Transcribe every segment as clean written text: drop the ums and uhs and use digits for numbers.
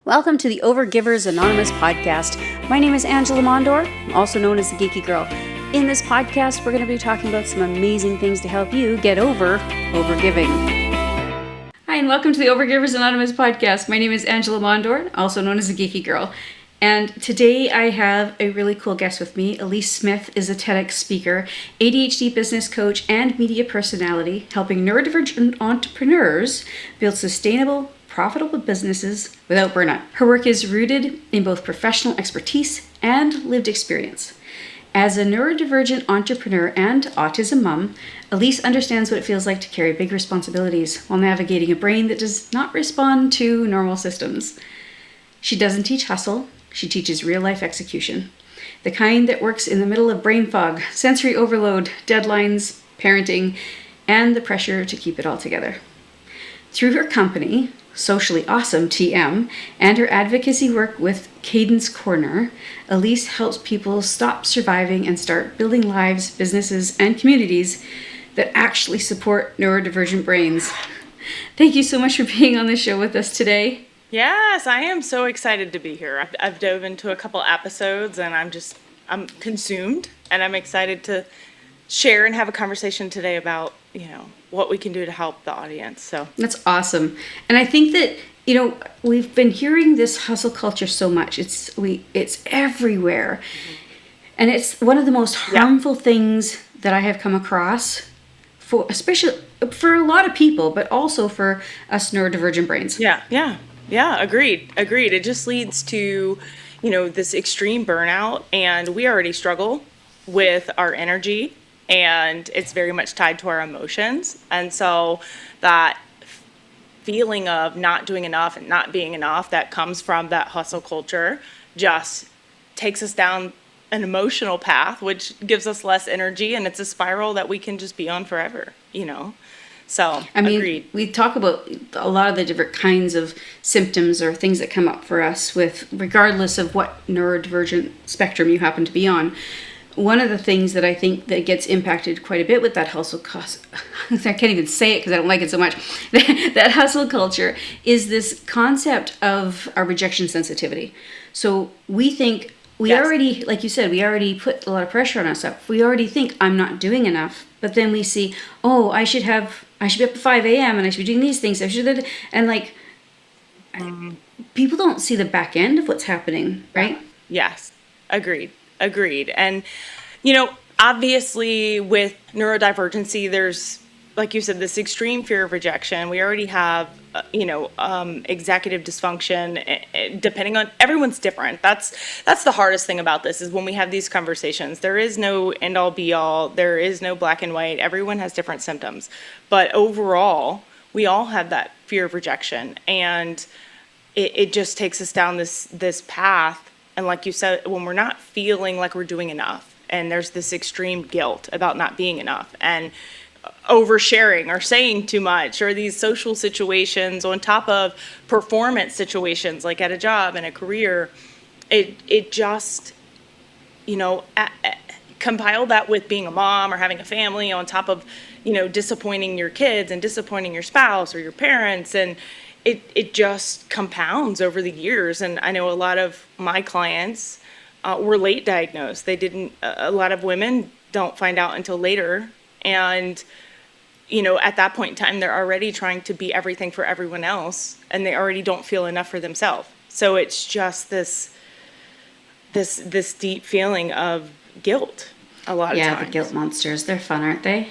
Welcome to the Overgivers Anonymous podcast. My name is Angela Mondor, also known as the Geeky Girl. In this podcast, we're going to be talking about some amazing things to help you get over overgiving. Hi, and welcome to the Overgivers Anonymous podcast. My name is Angela Mondor, also known as the Geeky Girl. And today I have a really cool guest with me. Elise Smith is a TEDx speaker, ADHD business coach, and media personality, helping neurodivergent entrepreneurs build sustainable, profitable businesses without burnout. Her work is rooted in both professional expertise and lived experience. As a neurodivergent entrepreneur and autism mom, Alyece understands what it feels like to carry big responsibilities while navigating a brain that does not respond to normal systems. She doesn't teach hustle, she teaches real-life execution. The kind that works in the middle of brain fog, sensory overload, deadlines, parenting, and the pressure to keep it all together. Through her company, Socially Awesome TM, and her advocacy work with Cadence Corner, Alyece helps people stop surviving and start building lives, businesses, and communities that actually support neurodivergent brains. Thank you so much for being on the show with us today. Yes, I am so excited to be here. I've dove into a couple episodes and I'm consumed, and I'm excited to share and have a conversation today about, what we can do to help the audience. So that's awesome. And I think that, we've been hearing this hustle culture so much. It's everywhere. Mm-hmm. And it's one of the most harmful things that I have come across especially for a lot of people, but also for us neurodivergent brains. Yeah, agreed. It just leads to, this extreme burnout, and we already struggle with our energy, and it's very much tied to our emotions. And so that feeling of not doing enough and not being enough that comes from that hustle culture just takes us down an emotional path, which gives us less energy, and it's a spiral that we can just be on forever, So, agreed. We talk about a lot of the different kinds of symptoms or things that come up for us regardless of what neurodivergent spectrum you happen to be on. One of the things that I think that gets impacted quite a bit with that hustle cost, I can't even say it because I don't like it so much, that hustle culture is this concept of our rejection sensitivity. So we think already, like you said, we already put a lot of pressure on ourselves. We already think I'm not doing enough, but then we see, I should be up at 5 a.m. and I should be doing these things. People don't see the back end of what's happening, right? Yes, agreed. And, obviously with neurodivergency, there's, like you said, this extreme fear of rejection. We already have, executive dysfunction, depending on, everyone's different. That's the hardest thing about this is when we have these conversations, there is no end all be all, there is no black and white, everyone has different symptoms. But overall, we all have that fear of rejection, and it just takes us down this path. And like you said, when we're not feeling like we're doing enough, and there's this extreme guilt about not being enough, and oversharing or saying too much, or these social situations on top of performance situations like at a job and a career, it just, compile that with being a mom or having a family on top of, disappointing your kids and disappointing your spouse or your parents, and it just compounds over the years. And I know a lot of my clients were late diagnosed. A lot of women don't find out until later. And, at that point in time, they're already trying to be everything for everyone else, and they already don't feel enough for themselves. So it's just this deep feeling of guilt a lot of times. Yeah, the guilt monsters. They're fun, aren't they?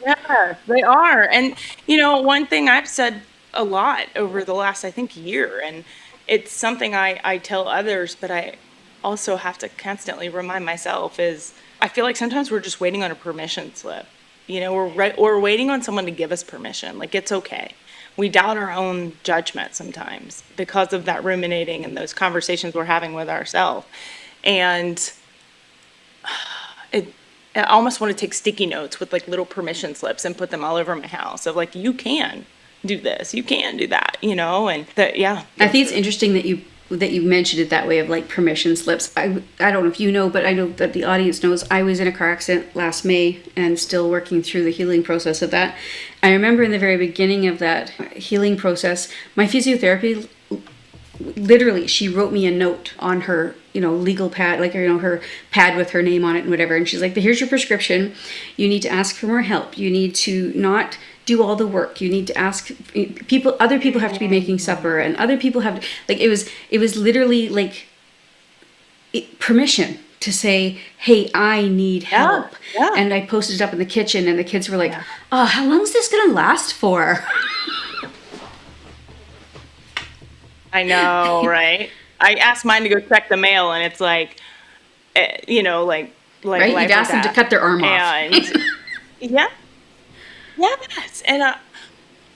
Yeah, they are. And, one thing I've said a lot over the last, I think, year, and it's something I tell others, but I also have to constantly remind myself, is I feel like sometimes we're just waiting on a permission slip. We're waiting on someone to give us permission. Like, it's okay. We doubt our own judgment sometimes because of that ruminating and those conversations we're having with ourselves. And I almost want to take sticky notes with like little permission slips and put them all over my house of like, you can do this, you can do that, and that, yeah. I think it's interesting that you mentioned it that way of like permission slips. I don't know if you know, but I know that the audience knows I was in a car accident last May and still working through the healing process of that. I remember in the very beginning of that healing process, my physiotherapy literally, she wrote me a note on her, legal pad, like, her pad with her name on it and whatever. And she's like, here's your prescription. You need to ask for more help. You need to not do all the work. You need to ask people, other people have to be making supper, and other people have to, like, it was literally like permission to say, hey, I need help. Yeah. And I posted it up in the kitchen, and the kids were like, oh, how long is this going to last for? I know, right? I asked mine to go check the mail, and it's like, like right? You've asked them to cut their arm off. And yes, and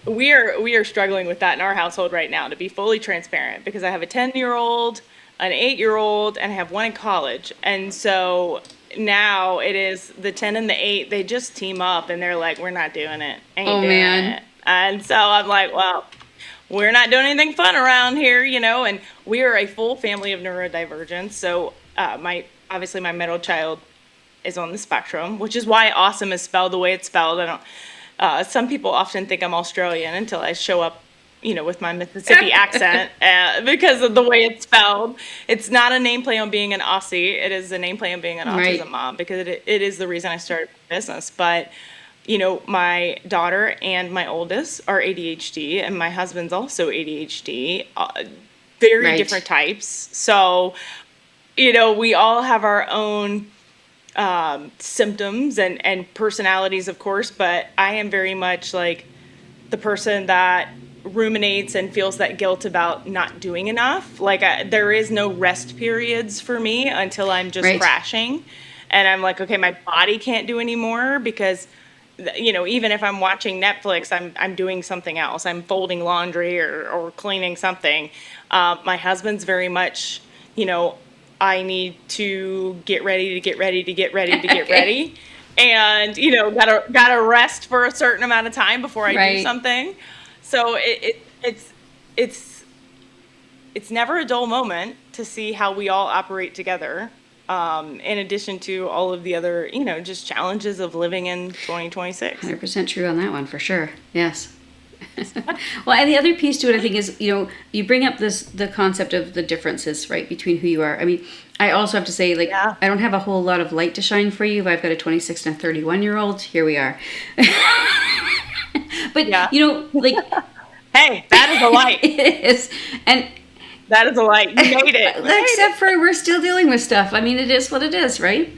we are struggling with that in our household right now, to be fully transparent, because I have a 10-year-old, an 8-year-old, and I have one in college, and so now it is the 10 and the 8. They just team up, and they're like, we're not doing it. Ain't doing it. And so I'm like, well, we're not doing anything fun around here, and we are a full family of neurodivergents. So obviously my middle child is on the spectrum, which is why awesome is spelled the way it's spelled. Some people often think I'm Australian until I show up, with my Mississippi accent, because of the way it's spelled. It's not a nameplay on being an Aussie. It is a nameplay on being an autism mom, because it is the reason I started business. But my daughter and my oldest are ADHD, and my husband's also ADHD, very different types. So, we all have our own symptoms and personalities, of course, but I am very much like the person that ruminates and feels that guilt about not doing enough. Like, there is no rest periods for me until I'm just crashing. And I'm like, okay, my body can't do anymore, because even if I'm watching Netflix, I'm doing something else. I'm folding laundry or cleaning something. My husband's very much, I need to get ready to get ready to get ready to get ready. And, gotta rest for a certain amount of time before I do something. So it's never a dull moment to see how we all operate together. In addition to all of the other, just challenges of living in 2026. 100% true on that one, for sure. Yes. Well, and the other piece to it, I think, is, you bring up the concept of the differences, right, between who you are. I mean, I also have to say, like, I don't have a whole lot of light to shine for you. I've got a 26 and a 31-year-old. Here we are. But, like... Hey, that is a light. It is. And... that is a light. You made it. Except for we're still dealing with stuff. I mean, it is what it is, right?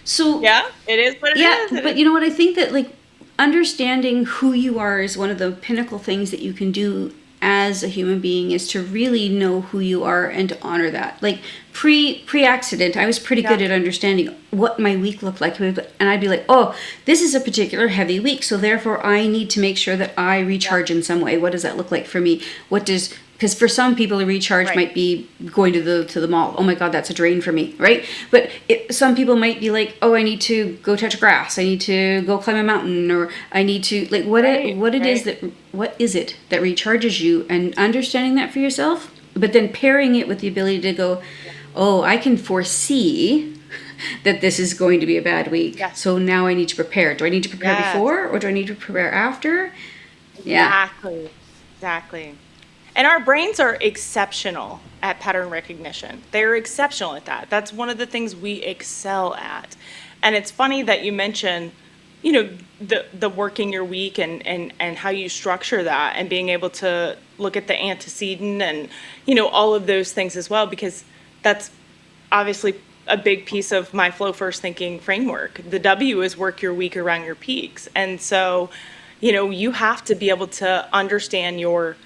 So yeah, it is what it is. Yeah, but you know what? I think that, like, understanding who you are is one of the pinnacle things that you can do as a human being, is to really know who you are and to honor that. Like, pre-accident, I was pretty good at understanding what my week looked like, and I'd be like, oh, this is a particular heavy week, so therefore I need to make sure that I recharge in some way. What does that look like for me? Because for some people, a recharge might be going to the mall. Oh my God, that's a drain for me, right? But some people might be like, oh, I need to go touch grass. I need to go climb a mountain, or I need to, like, what is it that recharges you, and understanding that for yourself, but then pairing it with the ability to go, oh, I can foresee that this is going to be a bad week. Yes. So now I need to prepare. Do I need to prepare before, or do I need to prepare after? Yeah. Exactly. And our brains are exceptional at pattern recognition. They're exceptional at that. That's one of the things we excel at. And it's funny that you mention, the working your week and how you structure that, and being able to look at the antecedent and, all of those things as well, because that's obviously a big piece of my flow first thinking framework. The W is work your week around your peaks. And so, you have to be able to understand your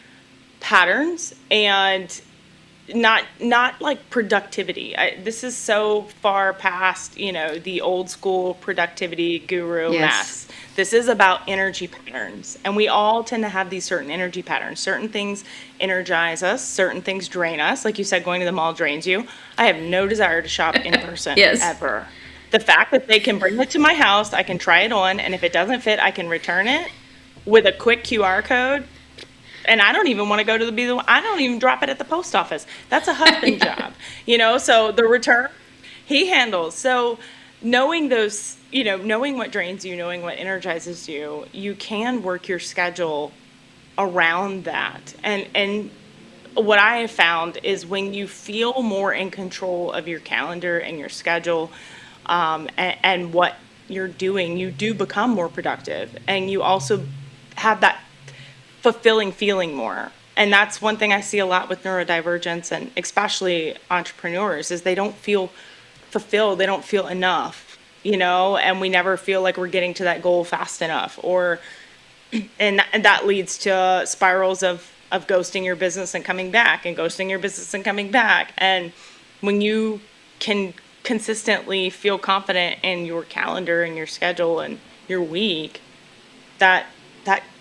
patterns, and not like productivity. This is so far past, the old school productivity guru mess. This is about energy patterns, and we all tend to have these certain energy patterns. Certain things energize us, certain things drain us. Like you said, going to the mall drains you. I have no desire to shop in person ever. The fact that they can bring it to my house, I can try it on, and if it doesn't fit, I can return it with a quick QR code. And I don't even want to go to I don't even drop it at the post office. That's a husband job, so the return he handles. So knowing those, knowing what drains you, knowing what energizes you, you can work your schedule around that. And what I have found is when you feel more in control of your calendar and your schedule, and what you're doing, you do become more productive, and you also have that fulfilling feeling more. And that's one thing I see a lot with neurodivergence, and especially entrepreneurs, is they don't feel fulfilled, they don't feel enough, and we never feel like we're getting to that goal fast enough, and that leads to spirals of ghosting your business and coming back, and ghosting your business and coming back. And when you can consistently feel confident in your calendar and your schedule and your week, that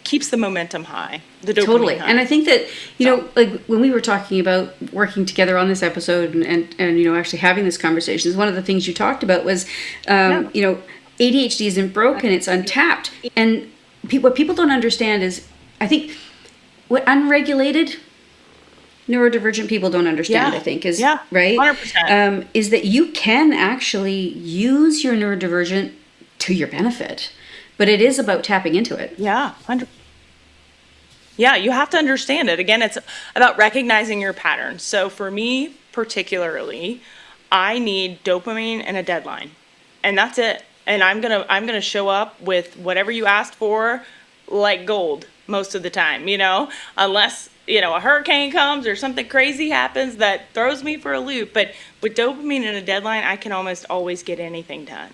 keeps the momentum high, the dopamine Totally. high. And I think that, like when we were talking about working together on this episode and actually having this conversation, one of the things you talked about was, ADHD isn't broken, it's untapped. And what people don't understand is, I think, what unregulated neurodivergent people don't understand, I think, is, right? 100%. Is that you can actually use your neurodivergent to your benefit, but it is about tapping into it. Yeah, 100%. Yeah, you have to understand it. Again, it's about recognizing your patterns. So for me particularly, I need dopamine and a deadline. And that's it. And I'm gonna show up with whatever you asked for, like gold most of the time, unless, a hurricane comes or something crazy happens that throws me for a loop. But with dopamine and a deadline, I can almost always get anything done.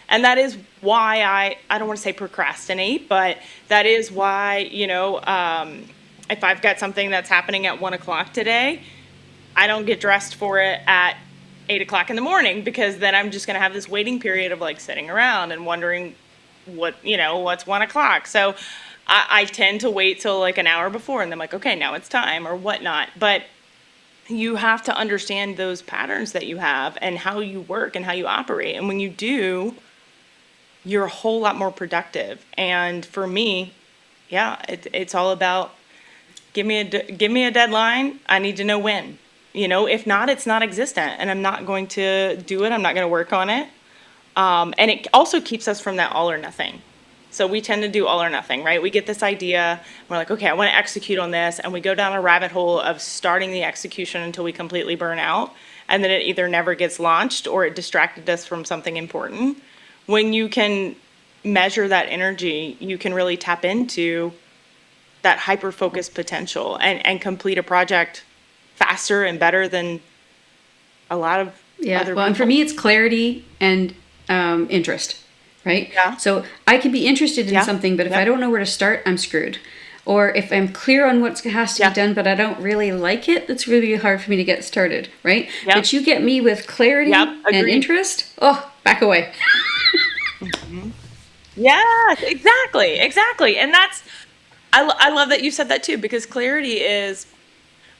And that is why I don't want to say procrastinate, but that is why, if I've got something that's happening at 1:00 today, I don't get dressed for it at 8:00 in the morning, because then I'm just going to have this waiting period of like sitting around and wondering what's 1:00. So I tend to wait till like an hour before, and then I'm like, okay, now it's time or whatnot. But you have to understand those patterns that you have and how you work and how you operate. And when you do, you're a whole lot more productive. And for me, it's all about give me a deadline. I need to know when. If not, it's not existent, and I'm not going to do it. I'm not going to work on it. And it also keeps us from that all or nothing. So we tend to do all or nothing, right? We get this idea, we're like, okay, I want to execute on this, and we go down a rabbit hole of starting the execution until we completely burn out, and then it either never gets launched or it distracted us from something important. When you can measure that energy, you can really tap into that hyper-focused potential and complete a project faster and better than a lot of other people. And for me, it's clarity and interest. Right? Yeah. So I could be interested in something, but if I don't know where to start, I'm screwed. Or if I'm clear on what has to be done, but I don't really like it, it's really hard for me to get started, right? Yep. But you get me with clarity and interest, back away. Yeah, exactly. And I love that you said that too, because clarity is,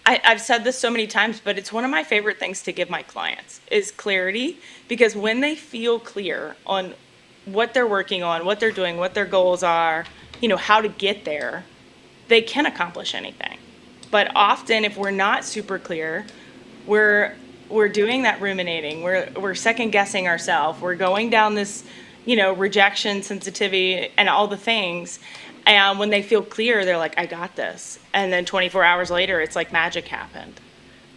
I've said this so many times, but it's one of my favorite things to give my clients is clarity, because when they feel clear on what they're working on, what they're doing, what their goals are, how to get there, they can accomplish anything. But often if we're not super clear, we're doing that ruminating, we're second guessing ourselves, we're going down this, rejection, sensitivity, and all the things. And when they feel clear, they're like, I got this. And then 24 hours later, it's like magic happened.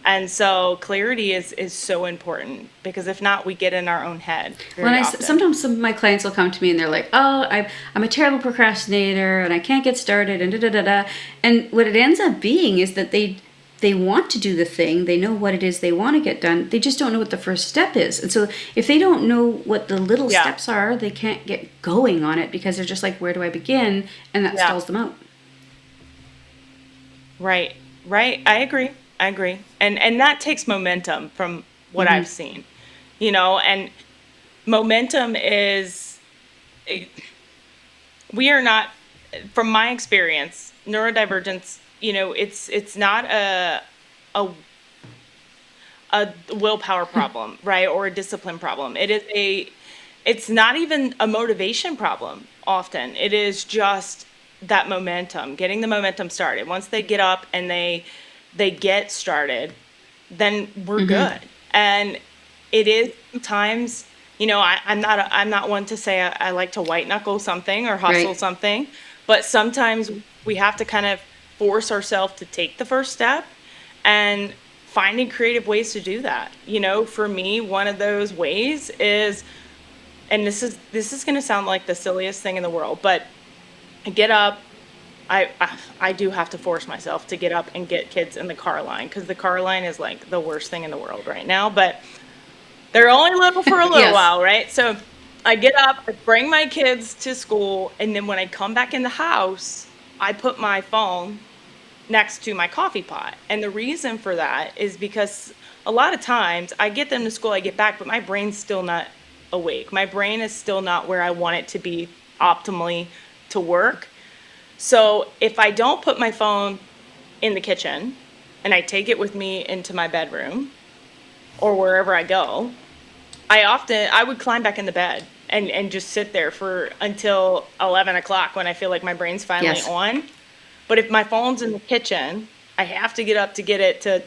And so clarity is so important, because if not, we get in our own head. Sometimes some of my clients will come to me and they're like, I'm a terrible procrastinator and I can't get started and da-da-da-da. And what it ends up being is that they want to do the thing, they know what it is they want to get done, they just don't know what the first step is. And so if they don't know what the little steps are, they can't get going on it, because they're just like, where do I begin? And that stalls them out. Right. I agree. And that takes momentum from what I've seen, and momentum is, we are not, from my experience, neurodivergence, it's not a willpower problem, right? Or a discipline problem. It's not even a motivation problem often. It is just that momentum, getting the momentum started. Once they get up and they get started, then we're good. And it is sometimes, I'm not one to say I like to white knuckle something or hustle something, but sometimes we have to kind of force ourselves to take the first step and finding creative ways to do that. For me, one of those ways is, and this is going to sound like the silliest thing in the world, but I get up. I do have to force myself to get up and get kids in the car line, because the car line is like the worst thing in the world right now. But they're only little for a little Yes. while, right? So I get up, I bring my kids to school, and then when I come back in the house, I put my phone next to my coffee pot. And the reason for that is because a lot of times I get them to school, I get back, but my brain's still not awake. My brain is still not where I want it to be optimally to work. So if I don't put my phone in the kitchen and I take it with me into my bedroom or wherever I go, I would climb back in the bed and just sit there for until 11 o'clock when I feel like my brain's finally Yes. on. But if my phone's in the kitchen, I have to get up to get it to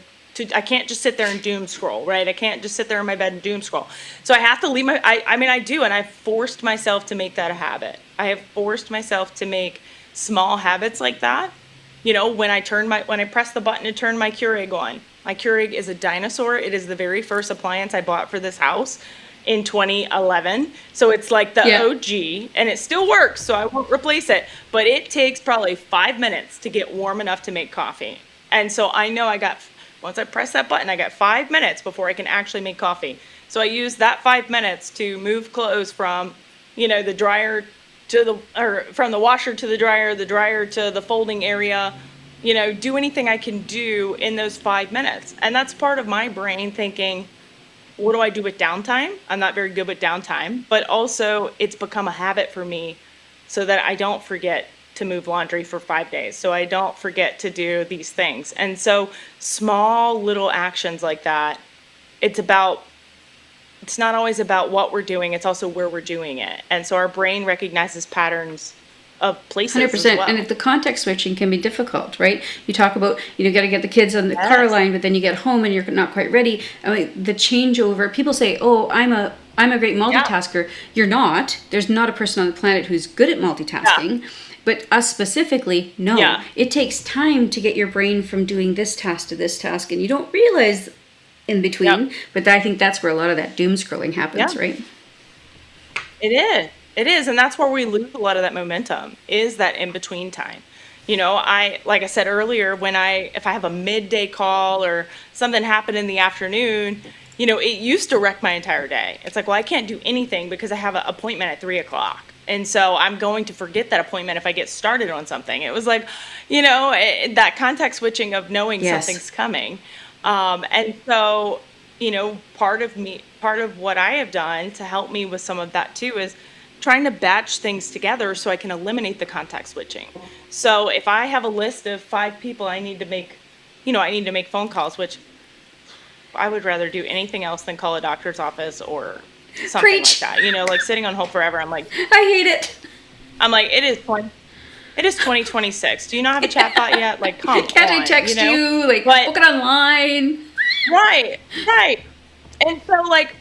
I can't just sit there and doom scroll, right? I can't just sit there in my bed and doom scroll. So I have to leave I do, and I've forced myself to make that a habit. I have forced myself to make small habits like that. When I press the button to turn my Keurig on. My Keurig is a dinosaur. It is the very first appliance I bought for this house in 2011. So it's like the Yeah. OG, and it still works, so I won't replace it. But it takes probably 5 minutes to get warm enough to make coffee. And so I know once I press that button, I got 5 minutes before I can actually make coffee. So I use that 5 minutes to move clothes from, the dryer from the washer to the dryer to the folding area, do anything I can do in those 5 minutes. And that's part of my brain thinking, what do I do with downtime? I'm not very good with downtime, but also it's become a habit for me so that I don't forget to move laundry for 5 days. So I don't forget to do these things. And so small little actions like that, it's not always about what we're doing, it's also where we're doing it. And so our brain recognizes patterns of places 100%. as well. And the context switching can be difficult, right? You talk about, got to get the kids on the car line, but then you get home and you're not quite ready. I mean, the changeover, people say, oh, I'm a great multitasker. Yeah. You're not. There's not a person on the planet who's good at multitasking. Yeah. But us specifically, no. Yeah. It takes time to get your brain from doing this task to this task, and you don't realize in between. Yep. But I think that's where a lot of that doom scrolling happens, right? It is, and that's where we lose a lot of that momentum, is that in-between time. Like I said earlier, if I have a midday call or something happened in the afternoon, it used to wreck my entire day. It's like, well, I can't do anything because I have an appointment at 3 o'clock. And so I'm going to forget that appointment if I get started on something. It was like, that context switching of knowing something's coming. And so, part of what I have done to help me with some of that too is trying to batch things together so I can eliminate the context switching. So if I have a list of 5 people I need to make phone calls, which I would rather do anything else than call a doctor's office or something Preach. like that. Like sitting on hold forever. I'm like, I hate it. I'm like, it is 2026. Do you not have a chat bot yet? Like, come Can't on. I text you? Like, book it online. Right. And so, like,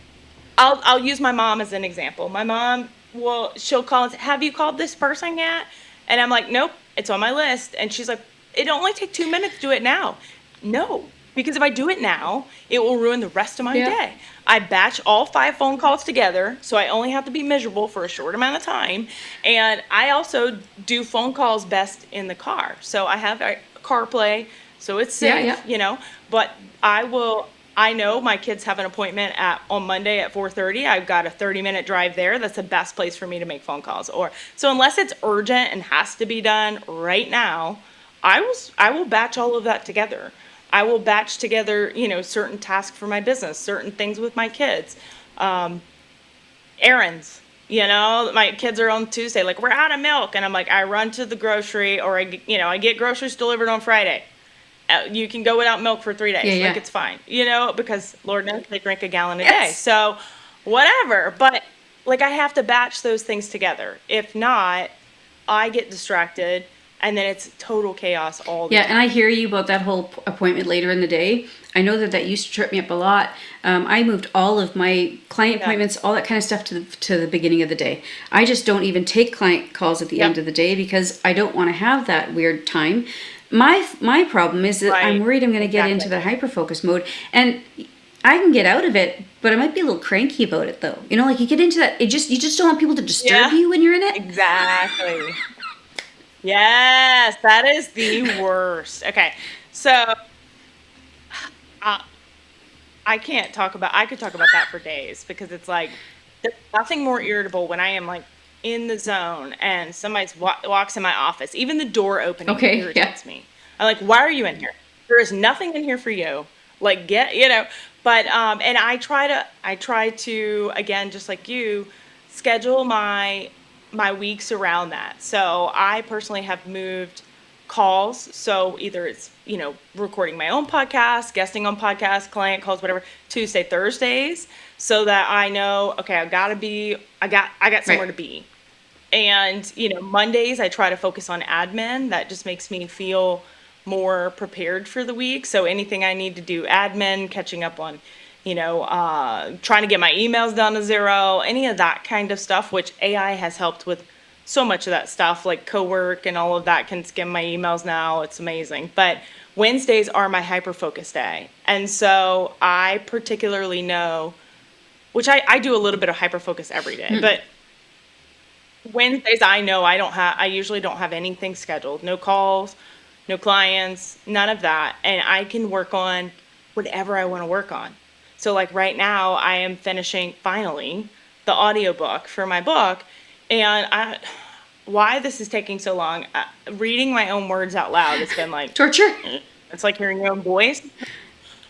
I'll use my mom as an example. My mom, she'll call and say, have you called this person yet? And I'm like, nope, it's on my list. And she's like, it'll only take 2 minutes to do it now. No, because if I do it now, it will ruin the rest of my day. I batch all 5 phone calls together, so I only have to be miserable for a short amount of time. And I also do phone calls best in the car. So I have CarPlay, so it's safe, but I know my kids have an appointment on Monday at 4:30. I've got a 30-minute drive there. That's the best place for me to make phone calls. So unless it's urgent and has to be done right now, I will batch all of that together. I will batch together, certain tasks for my business, certain things with my kids, errands. My kids are on Tuesday, like, we're out of milk, and I'm like, I run to the grocery, or I get groceries delivered on Friday. You can go without milk for 3 days. Like, it's fine, because Lord knows they drink a gallon a day. So whatever. But like, I have to batch those things together. If not, I get distracted, and then it's total chaos all the time. And I hear you about that whole appointment later in the day. I know that used to trip me up a lot. I moved all of my client appointments, all that kind of stuff to the beginning of the day. I just don't even take client calls at the end of the day because I don't want to have that weird time. my problem is that I'm Right. worried I'm going to get into Exactly. that hyper-focus mode, and I can get out of it, but I might be a little cranky about it, though. You know, like you get into that, you just don't want people to disturb Yeah, you when you're in it. exactly. Yes, that is the worst. Okay. So, uh, I could talk about that for days because it's like there's nothing more irritable when I am like in the zone and somebody walks in my office. Even the door opening Okay, yeah. irritates me. I'm like, why are you in here? There is nothing in here for you. Like but and I try to again just like you schedule my weeks around that. So I personally have moved calls. So either it's, recording my own podcast, guesting on podcasts, client calls, whatever, Tuesday, Thursdays, so that I know, okay, I got somewhere to Right. be. And, Mondays I try to focus on admin. That just makes me feel more prepared for the week. So anything I need to do admin, catching up on, trying to get my emails down to zero, any of that kind of stuff, which AI has helped with so much of that stuff, like co-work and all of that can skim my emails now. It's amazing. But Wednesdays are my hyper focus day. And so I particularly know, which I do a little bit of hyper focus every day, but Wednesdays, I usually don't have anything scheduled. No calls, no clients, none of that. And I can work on whatever I want to work on. So like right now, I am finishing finally the audiobook for my book. And why this is taking so long, reading my own words out loud, it's been like, Torture. it's like hearing your own voice.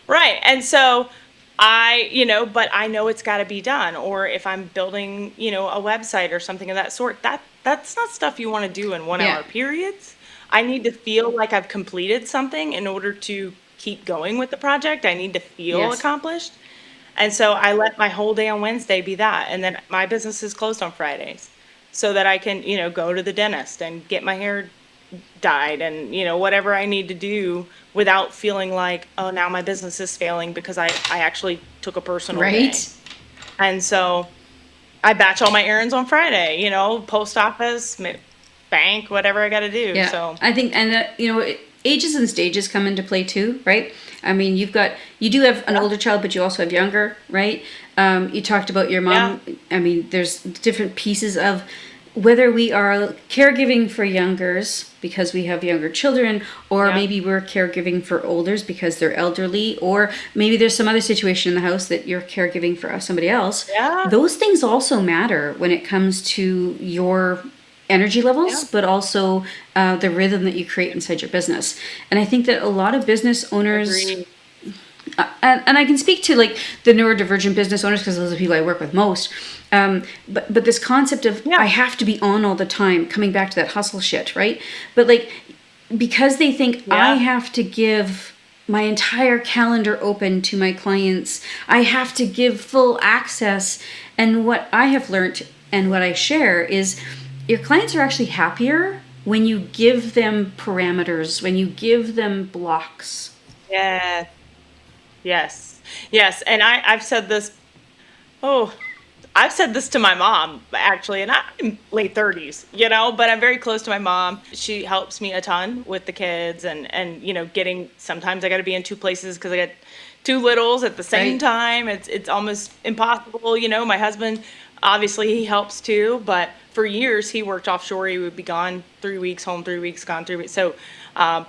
Right. And so but I know it's got to be done. Or if I'm building, a website or something of that sort, that's not stuff you want to do in 1 hour Yeah. periods. I need to feel like I've completed something in order to keep going with the project. I need to feel Yes. accomplished. And so I let my whole day on Wednesday be that. And then my business is closed on Fridays so that I can, go to the dentist and get my hair dyed and, whatever I need to do without feeling like, oh, now my business is failing because I actually took a personal day. Right. And so I batch all my errands on Friday, post office, bank, whatever I got to do. Yeah, So, I think, and ages and stages come into play too, right? I mean, you do have an yeah, older child, but you also have younger, right? You talked about your yeah, mom. I mean, there's different pieces of whether we are caregiving for youngers because we have younger children, or yeah, maybe we're caregiving for olders because they're elderly, or maybe there's some other situation in the house that you're caregiving for somebody else. yeah, Those things also matter when it comes to your energy yeah, levels, but also the rhythm that you create inside your business. And I think that a lot of business owners, agreed. and I can speak to like the neurodivergent business owners because those are the people I work with most. But this concept of I Yeah, have to be on all the time, coming back to that hustle shit, right? But like because they think I yeah, have to give my entire calendar open to my clients, I have to give full access. And what I have learned and what I share is your clients are actually happier when you give them parameters, when you give them blocks. yeah, yes, yes. And I've said this, oh, I've said this to my mom actually, and I'm late 30s, but I'm very close to my mom. She helps me a ton with the kids and getting sometimes I got to be in two places because I got two littles at the same Right? time. It's almost impossible, My husband obviously he helps too, but for years he worked offshore. He would be gone 3 weeks, home 3 weeks, gone 3 weeks. So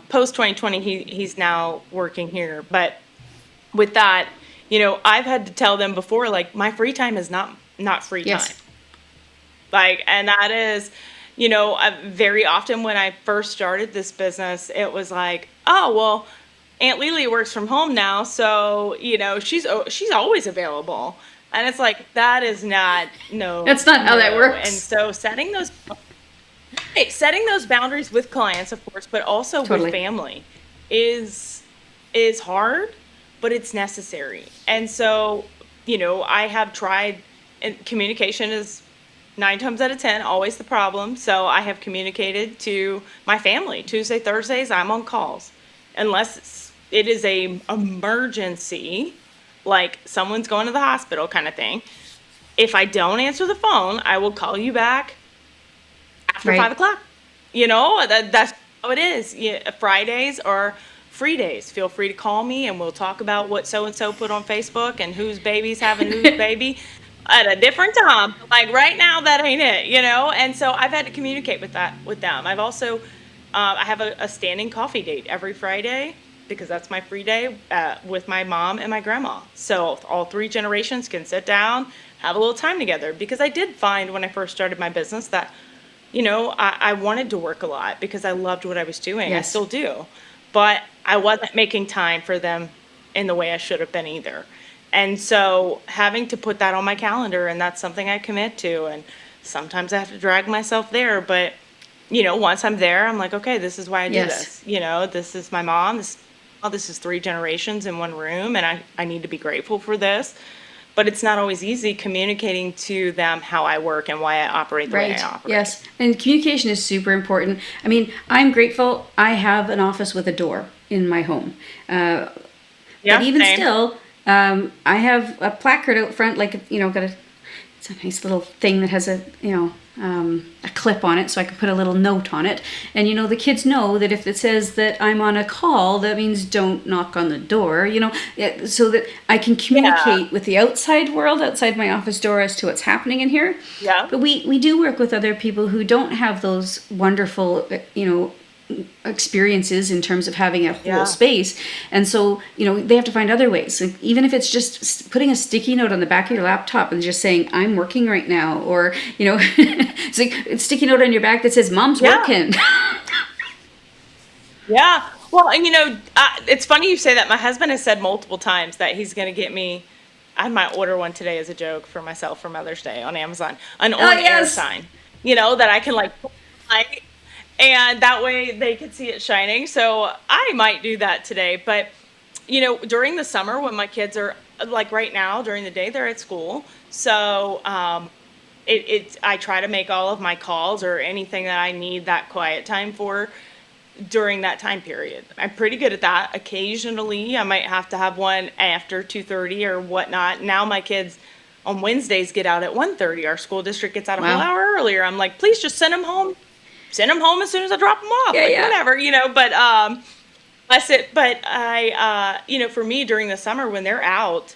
post 2020, he's now working here, but with that, I've had to tell them before, like my free time is not free time. Yes. Like, and that is, very often when I first started this business, it was like, oh, well, Aunt Lily works from home now, so, she's always available. And it's like, that is not, no, That's not how that no. And works. so setting those boundaries with clients, of course, but also with Totally. family is is hard, but it's necessary. And so, I have tried, and communication is 9 times out of 10 always the problem. So I have communicated to my family Tuesday, Thursdays, I'm on calls, unless it is a emergency, like someone's going to the hospital kind of thing. If I don't answer the phone, I will call you back after five Right. o'clock. That's Oh, it is. Yeah, Fridays are free days. Feel free to call me and we'll talk about what so and so put on Facebook and whose baby's having whose baby at a different time. Like right now, that ain't it, you know? And so I've had to communicate with that with them. I've also, I have a standing coffee date every Friday because that's my free day with my mom and my grandma. So all three generations can sit down, have a little time together. Because I did find when I first started my business that I wanted to work a lot because I loved what I was doing. I Yes. still do. But I wasn't making time for them in the way I should have been either. And so having to put that on my calendar, and that's something I commit to. And sometimes I have to drag myself there. But, once I'm there, I'm like, okay, this is why I do Yes. this. This is my mom. This is three generations in one room. And I need to be grateful for this. But it's not always easy communicating to them how I work and why I operate the way I Right. operate. Yes. And communication is super important. I mean, I'm grateful I have an office with a door in my home. Yeah, But even same. still, I have a placard out front, like, it's a nice little thing that has a clip on it, so I can put a little note on it. And, the kids know that if it says that I'm on a call, that means don't knock on the door, so that I can communicate with the outside world, outside my office door, as to what's happening in here. Yeah. But we do work with other people who don't have those wonderful, experiences in terms of having a whole Yeah. space, and so they have to find other ways. Like, even if it's just putting a sticky note on the back of your laptop and just saying I'm working right now, or it's like a sticky note on your back that says mom's Yeah. working. Yeah. Well, and it's funny you say that. My husband has said multiple times that he's going to get me, I might order one today as a joke for myself for Mother's Day on Amazon, an on-air yes. sign, that I can like put on light, and that way they can see it shining. So I might do that today. But, during the summer when my kids are, like right now, during the day, they're at school. So I try to make all of my calls or anything that I need that quiet time for during that time period. I'm pretty good at that. Occasionally, I might have to have one after 2:30 or whatnot. Now my kids on Wednesdays get out at 1:30. Our school district gets out a whole Wow. hour earlier. I'm like, please just send them home. Send them home as soon as I drop them off. Yeah, like yeah. whatever, But I, for me during the summer when they're out,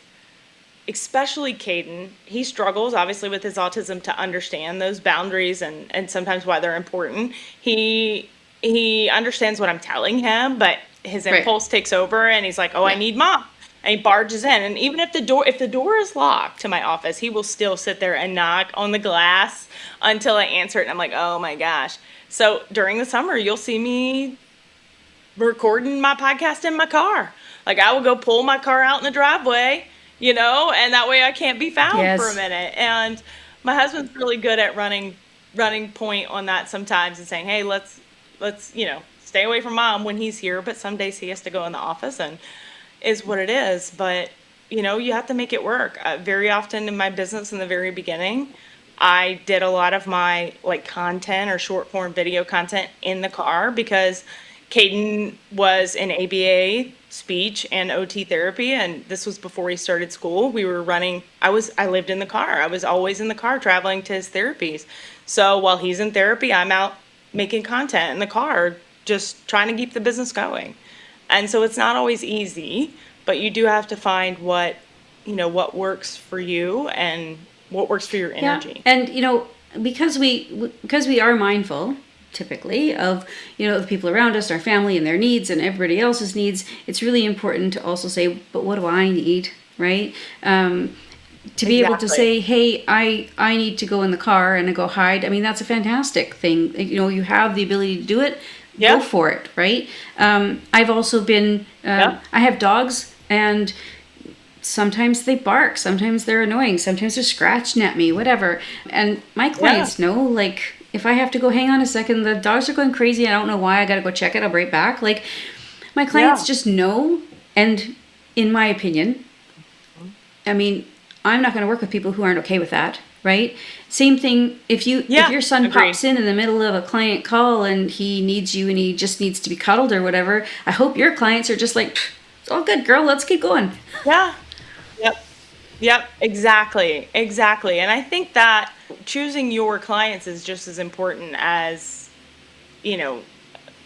especially Caden, he struggles obviously with his autism to understand those boundaries and sometimes why they're important. He understands what I'm telling him, but his Right. impulse takes over and he's like, "Oh, I need mom." And he barges in. And even if the door is locked to my office, he will still sit there and knock on the glass until I answer it. And I'm like, "Oh my gosh." So during the summer, you'll see me recording my podcast in my car. Like I will go pull my car out in the driveway, and that way I can't be found Yes. for a minute. And my husband's really good at running point on that sometimes and saying, "Hey, let's stay away from mom when he's here." But some days he has to go in the office and is what it is. But you have to make it work. Very often in my business in the very beginning, I did a lot of my like content or short form video content in the car because Caden was in ABA speech and OT therapy, and this was before he started school. We were running, I lived in the car. I was always in the car traveling to his therapies. So while he's in therapy, I'm out making content in the car, just trying to keep the business going. And so it's not always easy, but you do have to find what works for you and what works for your energy. Yeah. And because we are mindful typically of the people around us, our family and their needs and everybody else's needs, it's really important to also say, but what do I need, right? To be able to Exactly. say, hey, I need to go in the car and go hide. I mean, that's a fantastic thing. You have the ability to do it. Yeah. Go for it, right? I've also been, Yeah. I have dogs, and sometimes they bark, sometimes they're annoying, sometimes they're scratching at me, whatever. And my clients know, like, if I have to go, hang on a second, the dogs are going crazy, I don't know why, I gotta go check it, I'll be right back. Like, my clients Yeah. just know, and in my opinion, I mean, I'm not gonna work with people who aren't okay with that, right? Same thing, if your son agreed. pops in the middle of a client call and he needs you and he just needs to be cuddled or whatever, I hope your clients are just like, it's all good, girl, let's keep going. Yeah. Yep. Exactly. And I think that choosing your clients is just as important as,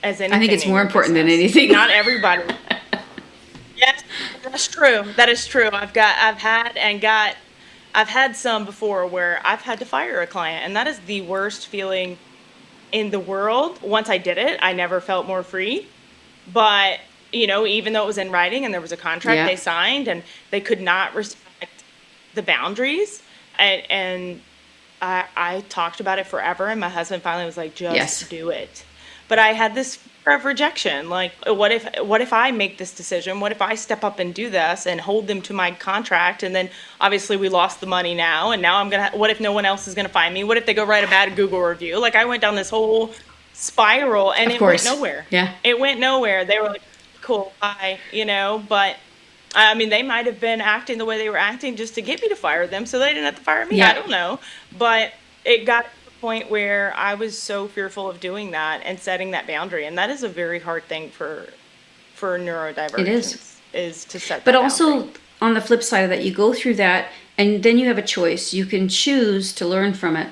as I think anything it's in more your important than business. anything. Not everybody. Yes, that's true. That is true. I've had some before where I've had to fire a client, and that is the worst feeling in the world. Once I did it, I never felt more free. But, even though it was in writing and there was a contract Yeah. they signed and they could not respect the boundaries, and I talked about it forever, and my husband finally was like, Yes. just do it. But I had this fear of rejection. Like, what if I make this decision? What if I step up and do this and hold them to my contract? And then obviously we lost the money now, and now what if no one else is gonna find me? What if they go write a bad Google review? Like, I went down this whole spiral, and Of it went course. nowhere. Yeah. It went nowhere. They were like, cool, bye. But I mean, they might have been acting the way they were acting just to get me to fire them, so they didn't have to fire me. Yeah. I don't know. But it got to the point where I was so fearful of doing that and setting that boundary. And that is a very hard thing for neurodivergence, is to set But that also, boundary. on the flip side of that, you go through that and then you have a choice. You can choose to learn from it,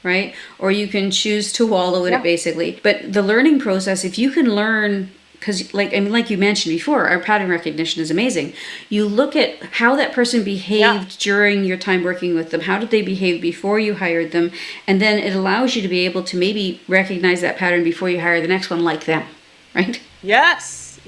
right? Or you can choose to wallow in it, Yeah. basically. But the learning process, if you can learn, because like you mentioned before, our pattern recognition is amazing. You look at how that person behaved during your time working with them. How did they behave before you hired them? And then it allows you to be able to maybe recognize that pattern before you hire the next one like them, right? Yes.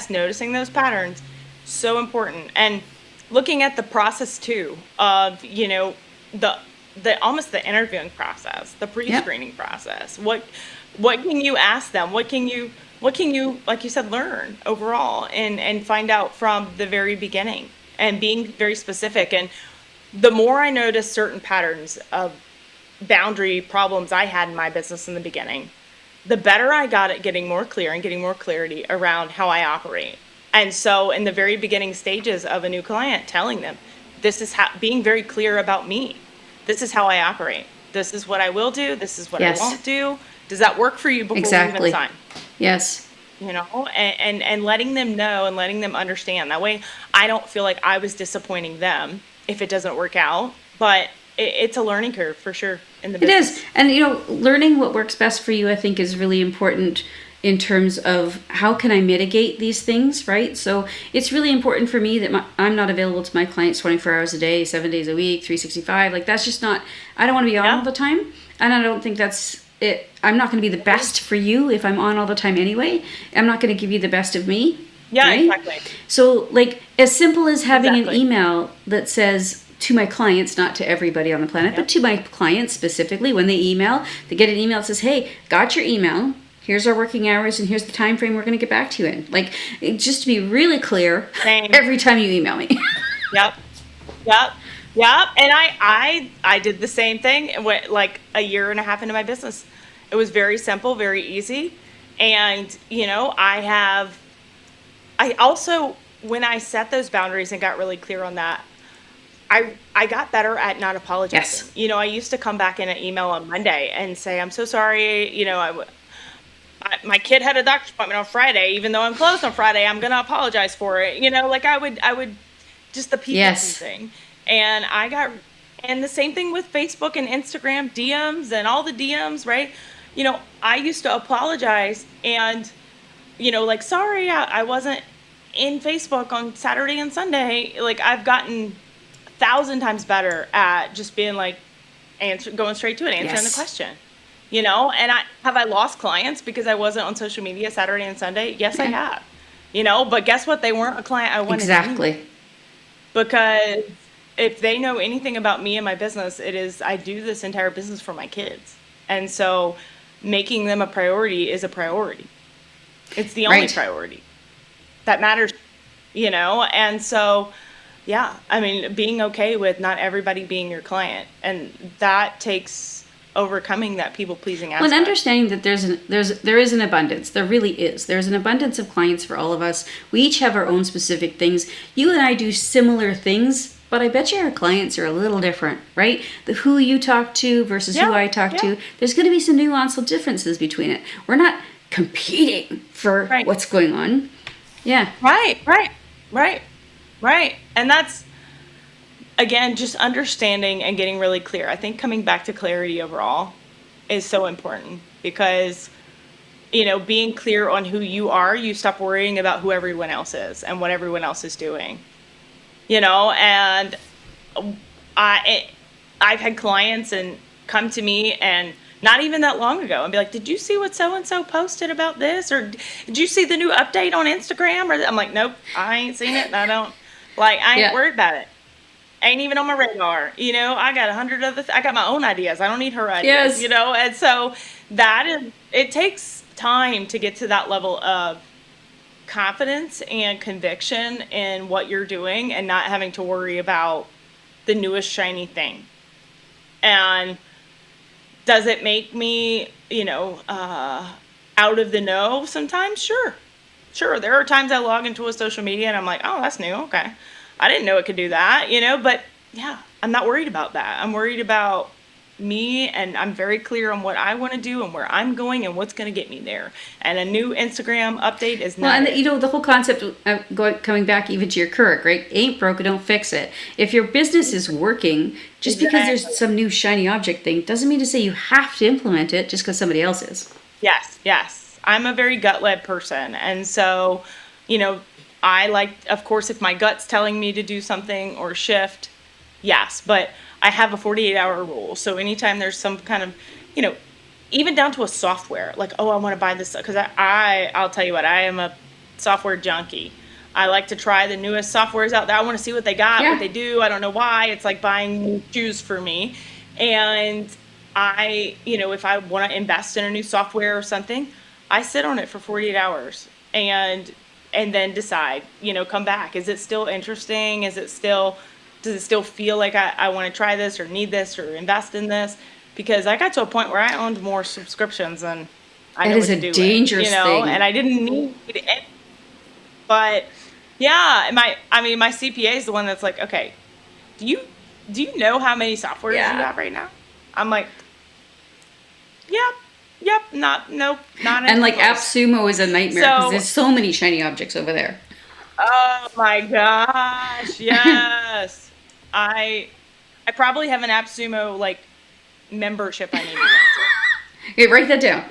Noticing those patterns, so important. And looking at the process too of, the almost the interviewing process, the pre-screening process. What can you ask them? What can you, like you said, learn overall and find out from the very beginning, and being very specific. And the more I noticed certain patterns of boundary problems I had in my business in the beginning, the better I got at getting more clear and getting more clarity around how I operate. And so in the very beginning stages of a new client, telling them, this is how, being very clear about me. This is how I operate. This is what I will do. This is what Yes. I won't do. Does that work for you before we Exactly. even sign? Yes. And letting them know and letting them understand. That way I don't feel like I was disappointing them if it doesn't work out. But it's a learning curve for sure in the It business. is. And, learning what works best for you, I think, is really important in terms of how can I mitigate these things, right? So it's really important for me that I'm not available to my clients 24 hours a day, 7 days a week, 365. Like, that's just not, I don't want to be on Yeah. all the time. And I don't think that's it. I'm not going to be the best for you if I'm on all the time anyway. I'm not going to give you the best of me. Yeah, right? exactly. So, like, as simple as having Exactly. an email that says, to my clients, not to everybody on the planet, but to my clients specifically, when they email, they get an email that says, hey, got your email. Here's our working hours, and here's the time frame we're going to get back to you in. Like, just to be really clear, Same. every time you email me. Yep. And I did the same thing like a year and a half into my business. It was very simple, very easy. And, I also, when I set those boundaries and got really clear on that, I got better at not apologizing. Yes. I used to come back in an email on Monday and say, I'm so sorry, my kid had a doctor's appointment on Friday, even though I'm closed on Friday, I'm going to apologize for it. Like I would just the people Yes. thing. And and the same thing with Facebook and Instagram DMs and all the DMs, right? I used to apologize and, like, sorry, I wasn't in Facebook on Saturday and Sunday. Like, I've gotten 1,000 times better at just being like, going straight to it, answering Yes. the question. And I lost clients because I wasn't on social media Saturday and Sunday? Yes, I have. But guess what? They weren't a client I wanted anyway. Exactly. Because if they know anything about me and my business, it is I do this entire business for my kids. And so making them a priority is a priority. It's the only Right. priority that matters, And so, yeah, I mean, being okay with not everybody being your client. And that takes overcoming that people-pleasing aspect. Well, and understanding that there is an abundance. There really is. There's an abundance of clients for all of us. We each have our own specific things. You and I do similar things, but I bet you our clients are a little different, right? The who you talk to versus who I talk to. There's going to be some nuanced differences between it. We're not competing for what's going on. Yeah. Right. And that's, again, just understanding and getting really clear. I think coming back to clarity overall is so important because being clear on who you are, you stop worrying about who everyone else is and what everyone else is doing. And I've had clients and come to me, and not even that long ago, and be like, did you see what so-and-so posted about this? Or did you see the new update on Instagram? Or I'm like, nope, I ain't seen it. And I ain't worried about it. Ain't even on my radar. I got 100 other I got my own ideas. I don't need her ideas, Yes. And so it takes time to get to that level of confidence and conviction in what you're doing, and not having to worry about the newest shiny thing. And does it make me, out of the know sometimes? Sure. There are times I log into a social media and I'm like, oh, that's new. Okay. I didn't know it could do that, but yeah, I'm not worried about that. I'm worried about me, and I'm very clear on what I want to do and where I'm going and what's going to get me there. And a new Instagram update is not. Well, and the whole concept of coming back even to your Keurig, right? Ain't broke, don't fix it. If your business is working, just because there's some new shiny object thing doesn't mean to say you have to implement it just because somebody else is. Yes. I'm a very gut-led person, and so, I like, of course, if my gut's telling me to do something or shift, yes, but I have a 48-hour rule. So anytime there's some kind of, even down to a software, like, oh, I want to buy this, because I'll tell you what, I am a software junkie. I like to try the newest softwares out there. I want to see what they got, what they do. I don't know why. It's like buying new shoes for me. And if I want to invest in a new software or something, I sit on it for 48 hours and then decide, come back. Is it still interesting? Does it still feel like I want to try this or need this or invest in this? Because I got to a point where I owned more subscriptions than I know what to do with. It is a dangerous thing. And I didn't need it. But yeah, my CPA is the one that's like, okay, do you know how many softwares you have right now? I'm like, yep, not And like AppSumo is a nightmare because there's so many shiny objects over there. Oh my gosh, yes. I probably have an AppSumo like membership I need to cancel. Okay, write that down.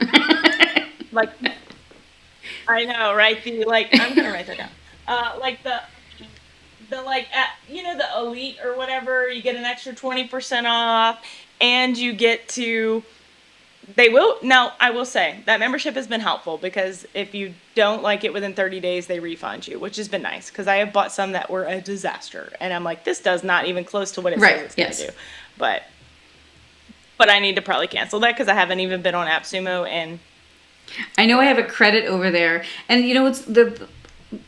Like, I know, right? I'm gonna write that down. Like the the Elite or whatever, you get an extra 20% off, and you get to. Now, I will say that membership has been helpful, because if you don't like it within 30 days, they refund you, which has been nice, because I have bought some that were a disaster, and I'm like, this does not even close to what it says it's going to do. But I need to probably cancel that, because I haven't even been on AppSumo, and I know I have a credit over there, and it's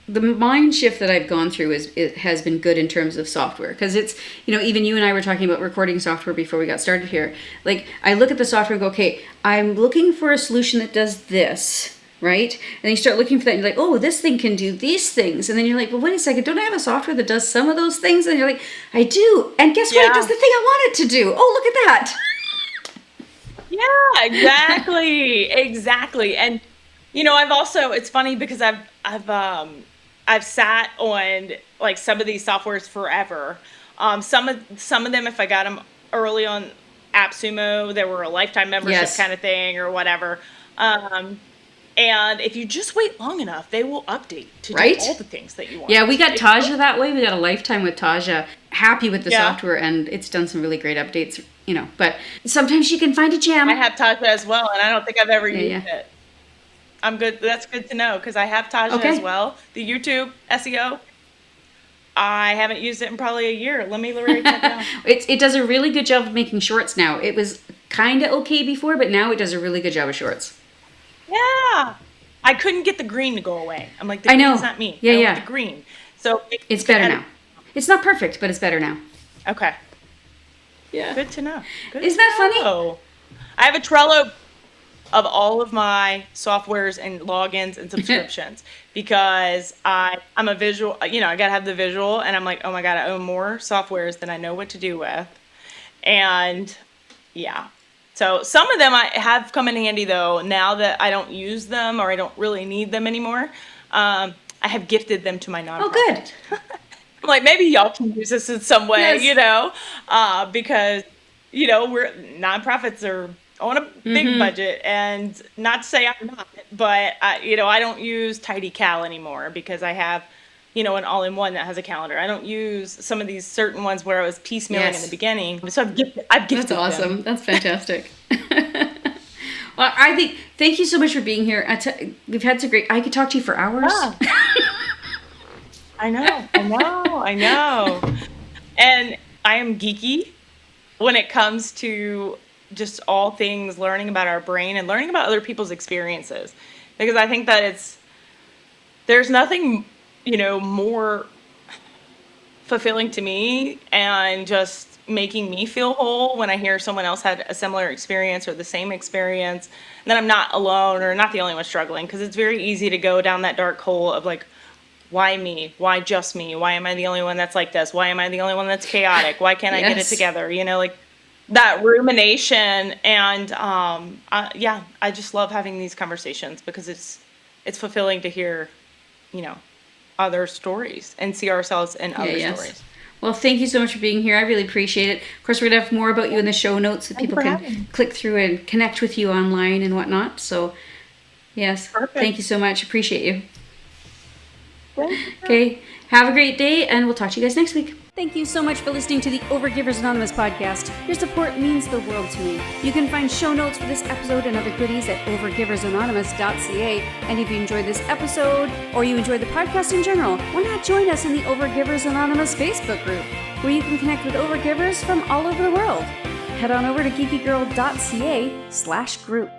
the mind shift that I've gone through has been good in terms of software, because it's, even you and I were talking about recording software before we got started here. Like, I look at the software and go, okay, I'm looking for a solution that does this, right? And then you start looking for that, and you're like, oh, this thing can do these things. And then you're like, well, wait a second, don't I have a software that does some of those things? And you're like, I do. And guess what? It does the thing I want it to do. Oh, look at that. Yeah, exactly. And it's funny, because I've sat on like some of these softwares forever. Some of them, if I got them early on AppSumo, they were a lifetime membership kind of thing or whatever. And if you just wait long enough, they will update to do all the things that you want. Yeah, we got Taja that way. We got a lifetime with Taja. Happy with the software, and it's done some really great updates, But sometimes you can find a gem. I have Taja as well, and I don't think I've ever used it. I'm good. That's good to know, because I have Taja as well. The YouTube SEO. I haven't used it in probably a year. Let me write that down. It does a really good job of making shorts now. It was kind of okay before, but now it does a really good job of shorts. Yeah. I couldn't get the green to go away. I'm like, the green's not me. I want the green. So it's better now. It's not perfect, but it's better now. Okay. Yeah. Good to know. Isn't that funny? I have a Trello of all of my softwares and logins and subscriptions, because I'm a visual, I gotta have the visual, and I'm like, oh my God, I own more softwares than I know what to do with. And so some of them I have come in handy, though, now that I don't use them, or I don't really need them anymore. I have gifted them to my nonprofit. Oh, good. I'm like, maybe y'all can use this in some way, because, we're nonprofits are on a big budget, and not to say I'm not, but I don't use TidyCal anymore because I have, an all-in-one that has a calendar. I don't use some of these certain ones where I was piecemealing in the beginning. So I've gifted That's awesome. them. That's fantastic. Well, thank you so much for being here. We've had some great, I could talk to you for hours. Yeah. I know. And I am geeky when it comes to just all things learning about our brain and learning about other people's experiences. Because I think that there's nothing, more fulfilling to me and just making me feel whole when I hear someone else had a similar experience or the same experience, then I'm not alone or not the only one struggling, because it's very easy to go down that dark hole of like, why me? Why just me? Why am I the only one that's like this? Why am I the only one that's chaotic? Why can't I get it together? Like that rumination. And I just love having these conversations because it's fulfilling to hear, other stories and see ourselves in other stories. Well, thank you so much for being here. I really appreciate it. Of course, we're going to have more about you in the show notes so people can click through and connect with you online and whatnot. So, yes, Thank you so much. Appreciate you. Okay, have a great day, and we'll talk to you guys next week. Thank you so much for listening to the Overgivers Anonymous podcast. Your support means the world to me. You can find show notes for this episode and other goodies at overgiversanonymous.ca. And if you enjoyed this episode or you enjoyed the podcast in general, why not join us in the Overgivers Anonymous Facebook group, where you can connect with overgivers from all over the world. Head on over to geekygirl.ca/group.